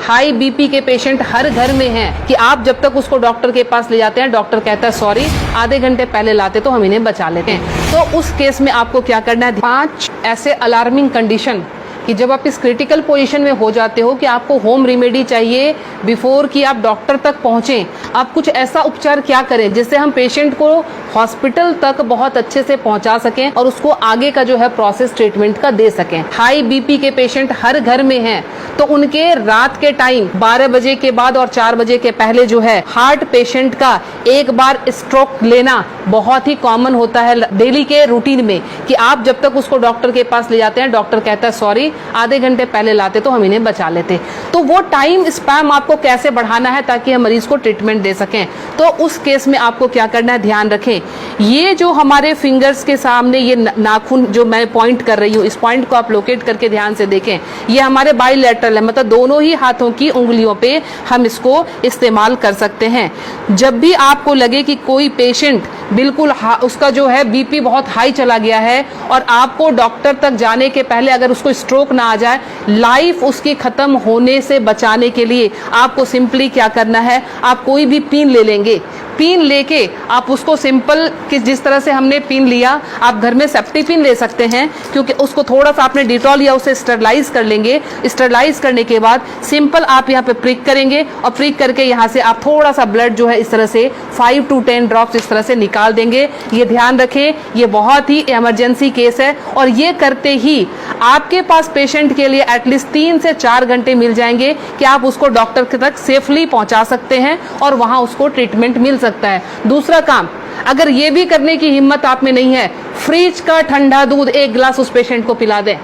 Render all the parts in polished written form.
High BP के patient हर घर में हैं कि आप जब तक उसको डॉक्टर के पास ले जाते हैं, डॉक्टर कहता है सॉरी, आधे घंटे पहले लाते तो हम इन्हें बचा लेते हैं। तो उस केस में आपको क्या करना है, 5 ऐसे अलार्मिंग कंडीशन कि जब आप इस क्रिटिकल पोजीशन में हो जाते हो कि आपको होम रेमेडी चाहिए बिफोर कि आप डॉक्टर तक पहुंचें। आप कुछ ऐसा उपचार क्या करें जिससे हम पेशेंट को हॉस्पिटल तक बहुत अच्छे से पहुंचा सकें और उसको आगे का जो है प्रोसेस ट्रीटमेंट का दे सकें। हाई बीपी के पेशेंट हर घर में हैं तो उनके रात के टाइम 12 बजे के बाद और 4 बजे के पहले जो है हार्ट पेशेंट का एक बार स्ट्रोक लेना बहुत ही कॉमन होता है डेली के रूटीन में कि आप जब तक उसको डॉक्टर के पास ले जाते हैं, डॉक्टर कहता है सॉरी, आधे घंटे पहले लाते तो हम इन्हें बचा लेते। तो वो टाइम स्पैम आपको कैसे बढ़ाना है ताकि हम मरीज को ट्रीटमेंट दे सकें। तो उस केस में आपको क्या करना है, ध्यान रखें, ये जो हमारे फिंगर्स के सामने ये नाखून जो मैं पॉइंट कर रही हूँ, इस पॉइंट को आप लोकेट करके ध्यान से देखें, ये हमारे बाइलेटरल है, मतलब दोनों ही हाथों की उंगलियों पे हम इसको इस्तेमाल कर सकते हैं। जब भी आपको लगे कि कोई पेशेंट बिल्कुल उसका जो है बीपी बहुत हाई चला गया है और आपको डॉक्टर तक जाने के पहले अगर उसको स्ट्रोक ना आ जाए, लाइफ उसकी खत्म होने से बचाने के लिए आपको सिंपली क्या करना है, आप कोई भी पिन ले लेंगे, पिन लेके आप उसको सिंपल कि जिस तरह से हमने पिन लिया, आप घर में सेफ्टी पिन ले सकते हैं क्योंकि उसको थोड़ा सा आपने डिटॉल या उसे स्टरलाइज कर लेंगे। स्टरलाइज करने के बाद सिंपल आप यहाँ पे प्रिक करेंगे और प्रिक करके यहाँ से आप थोड़ा सा ब्लड जो है इस तरह से 5 to 10 ड्रॉप्स इस तरह से निकाल देंगे। ये ध्यान रखें, ये बहुत ही इमरजेंसी केस है और ये करते ही आपके पास पेशेंट के लिए एटलीस्ट 3 से 4 घंटे मिल जाएंगे कि आप उसको डॉक्टर तक सेफली पहुंचा सकते हैं और वहां उसको ट्रीटमेंट मिल सकता है। दूसरा काम, अगर ये भी करने की हिम्मत आप में नहीं है, फ्रिज का ठंडा दूध 1 गिलास उस पेशेंट को पिला दें।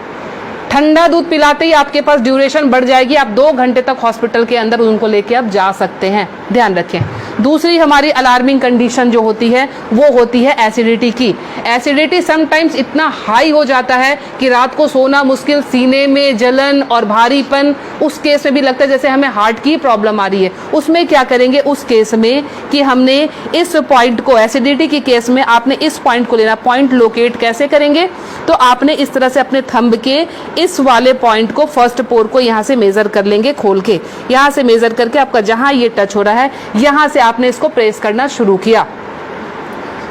ठंडा दूध पिलाते ही आपके पास ड्यूरेशन बढ़ जाएगी, आप 2 घंटे तक हॉस्पिटल के अंदर उनको लेके आप जा सकते हैं। ध्यान रखें। दूसरी हमारी अलार्मिंग कंडीशन जो होती है वो होती है एसिडिटी की। एसिडिटी समटाइम्स इतना हाई हो जाता है कि रात को सोना मुश्किल, सीने में जलन और भारीपन, उस केस में भी लगता है जैसे हमें हार्ट की प्रॉब्लम आ रही है। उसमें क्या करेंगे, उस केस में कि हमने इस पॉइंट को, एसिडिटी की केस में आपने इस पॉइंट को लेना। पॉइंट लोकेट कैसे करेंगे, तो आपने इस तरह से अपने थंब के इस वाले पॉइंट को, फर्स्ट पोर को यहाँ से मेजर कर लेंगे, खोल के यहाँ से मेजर करके आपका जहां ये टच हो रहा है यहाँ से आपने इसको प्रेस करना शुरू किया।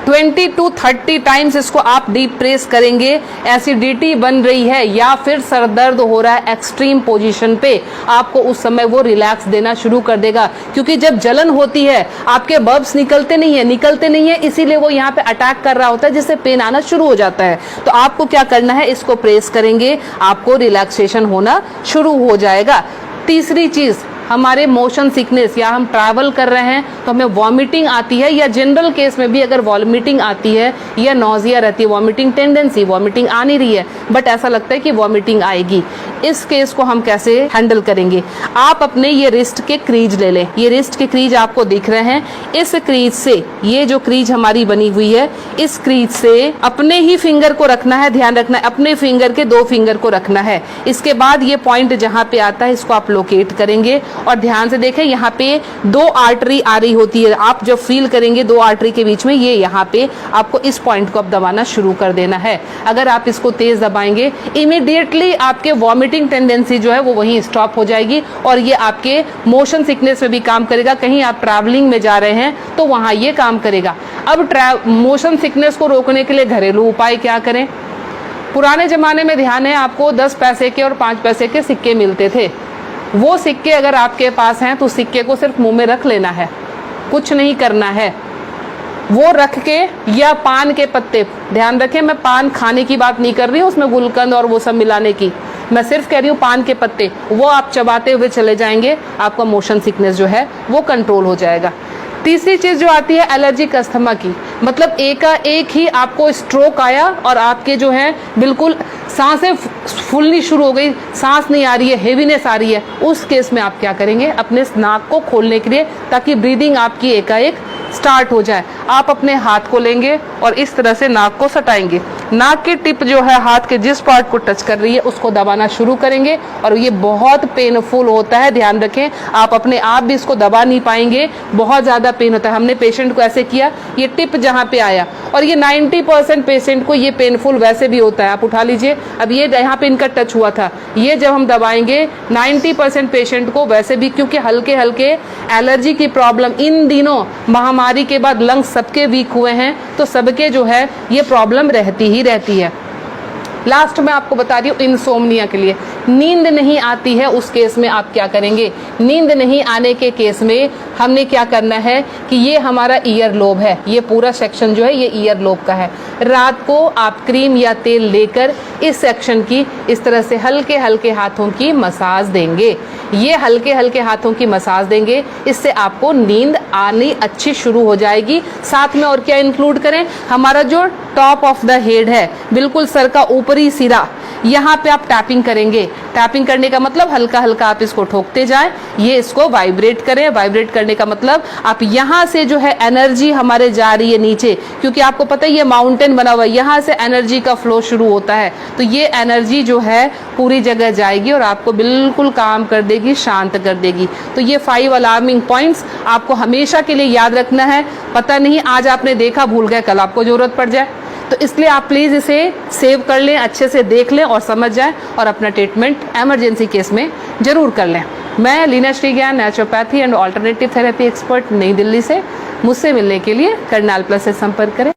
20 to 30 टाइम्स इसको आप डीप प्रेस करेंगे। एसिडिटी बन रही है या फिर सर दर्द हो रहा है एक्सट्रीम पोजीशन पे, आपको उस समय वो रिलैक्स देना शुरू कर देगा क्योंकि जब जलन होती है आपके बब्स निकलते नहीं है, इसीलिए वो यहाँ पे अटैक कर रहा होता है जिससे पेन आना शुरू हो जाता है। तो आपको क्या करना है, इसको प्रेस करेंगे, आपको रिलैक्सेशन होना शुरू हो जाएगा। तीसरी चीज, हमारे मोशन सिकनेस या हम ट्रैवल कर रहे हैं तो हमें वॉमिटिंग आती है या जनरल केस में भी अगर वॉमिटिंग आती है या नोजिया रहती है, वॉमिटिंग टेंडेंसी, वॉमिटिंग आ नहीं रही है बट ऐसा लगता है कि वॉमिटिंग आएगी, इस केस को हम कैसे हैंडल करेंगे। आप अपने ये रिस्ट के क्रीज ले लें, ये रिस्ट के क्रीज आपको दिख रहे हैं, इस क्रीज से, ये जो क्रीज हमारी बनी हुई है, इस क्रीज से अपने ही फिंगर को रखना है, ध्यान रखना है, अपने फिंगर के 2 फिंगर को रखना है। इसके बाद ये पॉइंट जहां पे आता है इसको आप लोकेट करेंगे और ध्यान से देखें, यहाँ पे 2 आर्टरी आ रही होती है, आप जब फील करेंगे 2 आर्टरी के बीच में, ये यहाँ पे आपको इस पॉइंट को अब दबाना शुरू कर देना है। अगर आप इसको तेज दबाएंगे इमीडिएटली आपके वॉमिटिंग टेंडेंसी जो है वो वहीं स्टॉप हो जाएगी और ये आपके मोशन सिकनेस में भी काम करेगा। कहीं आप ट्रैवलिंग में जा रहे हैं तो वहां ये काम करेगा। अब मोशन सिकनेस को रोकने के लिए घरेलू उपाय क्या करें। पुराने जमाने में ध्यान है आपको 10 पैसे के और 5 पैसे के सिक्के मिलते थे, वो सिक्के अगर आपके पास हैं तो सिक्के को सिर्फ मुंह में रख लेना है, कुछ नहीं करना है। वो रख के, या पान के पत्ते, ध्यान रखें मैं पान खाने की बात नहीं कर रही हूँ, उसमें गुलकंद और वो सब मिलाने की, मैं सिर्फ कह रही हूँ पान के पत्ते, वो आप चबाते हुए चले जाएंगे, आपका मोशन सिकनेस जो है वो कंट्रोल हो जाएगा। तीसरी चीज जो आती है एलर्जिक अस्थमा की, मतलब एक ही आपको स्ट्रोक आया और आपके जो है बिल्कुल सांसें फूलनी शुरू हो गई, सांस नहीं आ रही है, हेवीनेस आ रही है, उस केस में आप क्या करेंगे, अपने नाक को खोलने के लिए ताकि ब्रीदिंग आपकी एकाएक स्टार्ट हो जाए, आप अपने हाथ को लेंगे और इस तरह से नाक को सटाएंगे। नाक की टिप जो है हाथ के जिस पार्ट को टच कर रही है उसको दबाना शुरू करेंगे और ये बहुत पेनफुल होता है, ध्यान रखें। आप अपने आप भी इसको दबा नहीं पाएंगे, बहुत ज़्यादा ज़्यादा पेन होता है। हमने पेशेंट को ऐसे किया, ये टिप जहाँ पे आया, और ये 90% पेशेंट को ये पेनफुल वैसे भी होता है। आप उठा लीजिए, अब ये यहाँ पे इनका टच हुआ था, ये जब हम दबाएंगे 90% पेशेंट को वैसे भी, क्योंकि हल्के हल्के एलर्जी की प्रॉब्लम इन दिनों महामारी के बाद लंग्स सबके वीक हुए हैं, तो सबके जो है ये प्रॉब्लम रहती ही रहती है। लास्ट में आपको बता रही हूँ इंसोम्निया के लिए, नींद नहीं आती है उस केस में आप क्या करेंगे। नींद नहीं आने के केस में हमने क्या करना है कि ये हमारा ईयर लोब है, ये पूरा सेक्शन जो है ये ईयर लोब का है। रात को आप क्रीम या तेल लेकर इस सेक्शन की इस तरह से हल्के हल्के हाथों की मसाज देंगे। ये हल्के हल्के हाथों की मसाज देंगे, इससे आपको नींद आनी अच्छी शुरू हो जाएगी। साथ में और क्या इंक्लूड करें, हमारा जो टॉप ऑफ द हेड है, बिल्कुल सर का ऊपरी सिरा, यहाँ पे आप टैपिंग करेंगे। टैपिंग करने का मतलब हल्का हल्का आप इसको ठोकते जाएं, ये इसको वाइब्रेट करें। वाइब्रेट करने का मतलब आप यहाँ से जो है एनर्जी हमारे जा रही है नीचे, क्योंकि आपको पता है ये माउंटेन बना हुआ है, यहाँ से एनर्जी का फ्लो शुरू होता है, तो ये एनर्जी जो है पूरी जगह जाएगी और आपको बिल्कुल काम कर देगी, शांत कर देगी। तो ये 5 अलार्मिंग पॉइंट्स आपको हमेशा के लिए याद रखना है। पता नहीं आज आपने देखा, भूल गए, कल आपको जरूरत पड़ जाए, तो इसलिए आप प्लीज़ इसे सेव कर लें, अच्छे से देख लें और समझ जाएं, और अपना ट्रीटमेंट एमरजेंसी केस में ज़रूर कर लें। मैं Leena Shrigyan, naturopathy and alternative therapy expert, New Delhi से। मुझसे मिलने के लिए करनाल प्लस से संपर्क करें।